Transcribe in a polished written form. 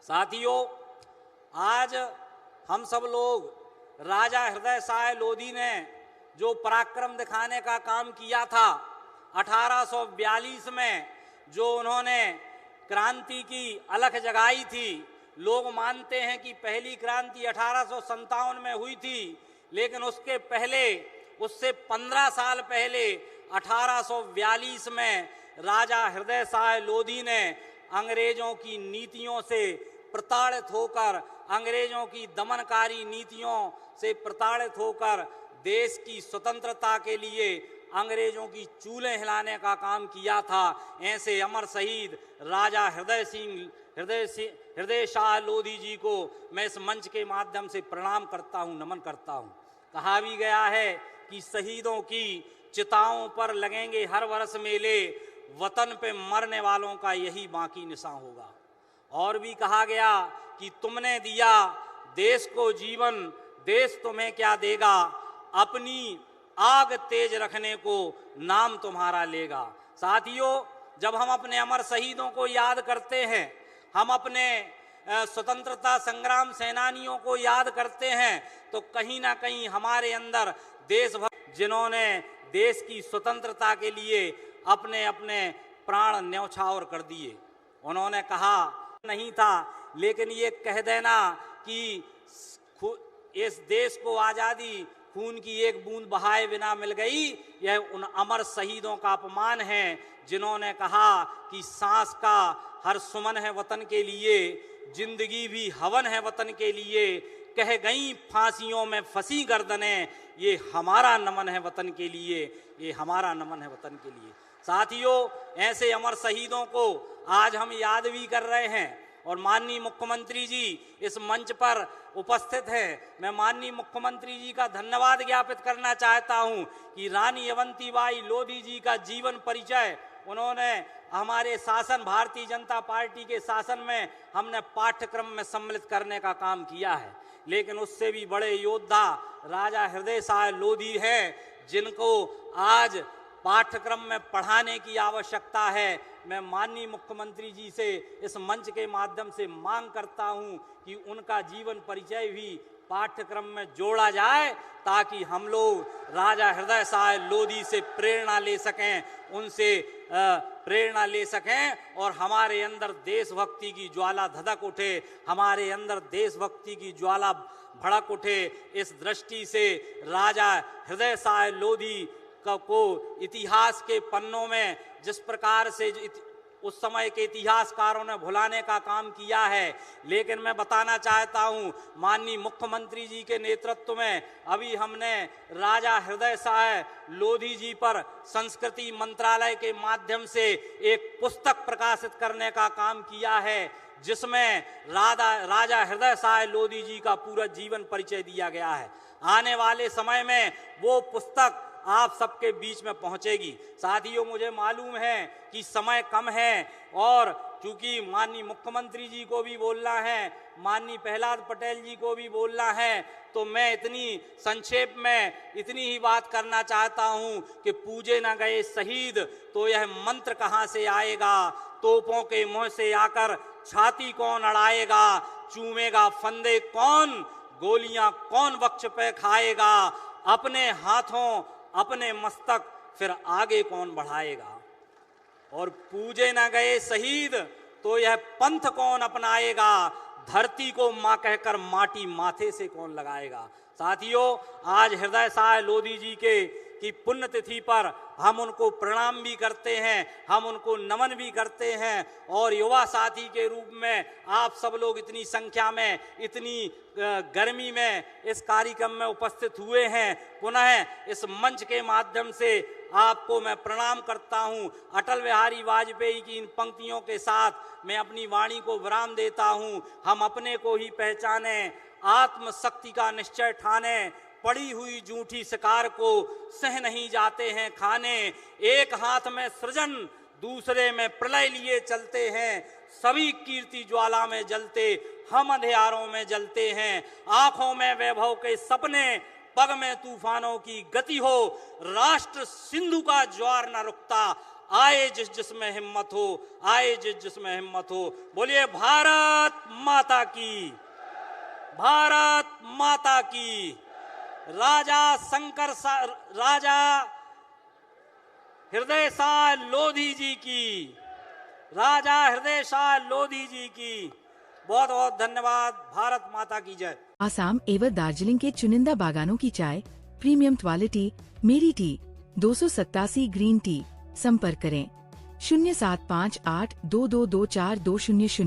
साथियों, आज हम सब लोग राजा हृदय साय लोधी ने जो पराक्रम दिखाने का काम किया था 1842 में, जो उन्होंने क्रांति की अलख जगाई थी। लोग मानते हैं कि पहली क्रांति 1857 में हुई थी, लेकिन उसके पहले, उससे 15 साल पहले 1842 में राजा हृदय साय लोधी ने अंग्रेजों की नीतियों से प्रताड़ित होकर, अंग्रेजों की दमनकारी नीतियों से प्रताड़ित होकर देश की स्वतंत्रता के लिए अंग्रेजों की चूल्हे हिलाने का काम किया था। ऐसे अमर शहीद राजा हृदय शाह लोधी जी को मैं इस मंच के माध्यम से प्रणाम करता हूं, नमन करता हूं। कहा भी गया है कि शहीदों की चिताओं पर लगेंगे हर वर्ष मेले, वतन पे मरने वालों का यही बाकी निशान होगा। और भी कहा गया कि तुमने दिया देश को जीवन, देश तुम्हें क्या देगा, अपनी आग तेज रखने को नाम तुम्हारा लेगा। साथियों, जब हम अपने अमर शहीदों को याद करते हैं, हम अपने स्वतंत्रता संग्राम सेनानियों को याद करते हैं, तो कहीं ना कहीं हमारे अंदर देशभक्त, जिन्होंने देश की स्वतंत्रता के लिए अपने अपने प्राण न्यौछावर कर दिए। उन्होंने कहा नहीं था, लेकिन ये कह देना कि इस देश को आज़ादी खून की एक बूंद बहाए बिना मिल गई, यह उन अमर शहीदों का अपमान है जिन्होंने कहा कि सांस का हर सुमन है वतन के लिए, जिंदगी भी हवन है वतन के लिए, कह गई फांसियों में फंसी गर्दनें, ये हमारा नमन है वतन के लिए, ये हमारा नमन है वतन के लिए। साथियों, ऐसे अमर शहीदों को आज हम याद भी कर रहे हैं और माननीय मुख्यमंत्री जी इस मंच पर उपस्थित हैं। मैं माननीय मुख्यमंत्री जी का धन्यवाद ज्ञापित करना चाहता हूं कि रानी अवंतीबाई लोधी जी का जीवन परिचय उन्होंने हमारे शासन, भारतीय जनता पार्टी के शासन में हमने पाठ्यक्रम में सम्मिलित करने का काम किया है। लेकिन उससे भी बड़े योद्धा राजा हृदय साय लोधी हैं, जिनको आज पाठ्यक्रम में पढ़ाने की आवश्यकता है। मैं माननीय मुख्यमंत्री जी से इस मंच के माध्यम से मांग करता हूं कि उनका जीवन परिचय भी पाठ्यक्रम में जोड़ा जाए, ताकि हम लोग राजा हृदय साय लोधी से प्रेरणा ले सकें, उनसे प्रेरणा ले सकें और हमारे अंदर देशभक्ति की ज्वाला धधक उठे, हमारे अंदर देशभक्ति की ज्वाला भड़क उठे। इस दृष्टि से राजा हृदय साय लोधी को इतिहास के पन्नों में जिस प्रकार से उस समय के इतिहासकारों ने भुलाने का काम किया है, लेकिन मैं बताना चाहता हूं, माननीय मुख्यमंत्री जी के नेतृत्व में अभी हमने राजा हृदय साय लोधी जी पर संस्कृति मंत्रालय के माध्यम से एक पुस्तक प्रकाशित करने का काम किया है, जिसमें राजा हृदय साय लोधी जी का पूरा जीवन परिचय दिया गया है। आने वाले समय में वो पुस्तक आप सबके बीच में पहुंचेगी। साथियों, मुझे मालूम है कि समय कम है और चूंकि माननीय मुख्यमंत्री जी को भी बोलना है, माननीय प्रहलाद पटेल जी को भी बोलना है, तो मैं इतनी संक्षेप में इतनी ही बात करना चाहता हूं कि पूजे न गए शहीद तो यह मंत्र कहां से आएगा, तोपों के मुंह से आकर छाती कौन अड़ाएगा, चूमेगा फंदे कौन, गोलियां कौन वक्ष पे खाएगा, अपने हाथों अपने मस्तक फिर आगे कौन बढ़ाएगा। और पूजे न गए शहीद तो यह पंथ कौन अपनाएगा, धरती को मां कहकर माटी माथे से कौन लगाएगा। साथियों, आज हृदय साय लोधी जी की पुण्यतिथि पर हम उनको प्रणाम भी करते हैं, हम उनको नमन भी करते हैं और युवा साथी के रूप में आप सब लोग इतनी संख्या में, इतनी गर्मी में इस कार्यक्रम में उपस्थित हुए हैं। पुनः इस मंच के माध्यम से आपको मैं प्रणाम करता हूं। अटल बिहारी वाजपेयी की इन पंक्तियों के साथ मैं अपनी वाणी को विराम देता हूं। हम अपने को ही पहचाने, आत्मशक्ति का निश्चय ठाने, पड़ी हुई जूठी शिकार को सह नहीं जाते हैं खाने, एक हाथ में सृजन दूसरे में प्रलय लिए चलते हैं, सभी कीर्ति ज्वाला में जलते हम अंधियारों में जलते हैं, आंखों में वैभव के सपने, पग में तूफानों की गति हो, राष्ट्र सिंधु का ज्वार न रुकता, आए जिस जिसमें हिम्मत हो, आए जिस जिसमें हिम्मत हो। बोलिए भारत माता की, भारत माता की। राजा राजा हृदय साय लोधी जी की, राजा हृदय साय लोधी जी की। बहुत बहुत धन्यवाद। भारत माता की जय। आसाम एवं दार्जिलिंग के चुनिंदा बागानों की चाय, प्रीमियम क्वालिटी मेरी टी 287 ग्रीन टी। संपर्क करें 075822242000।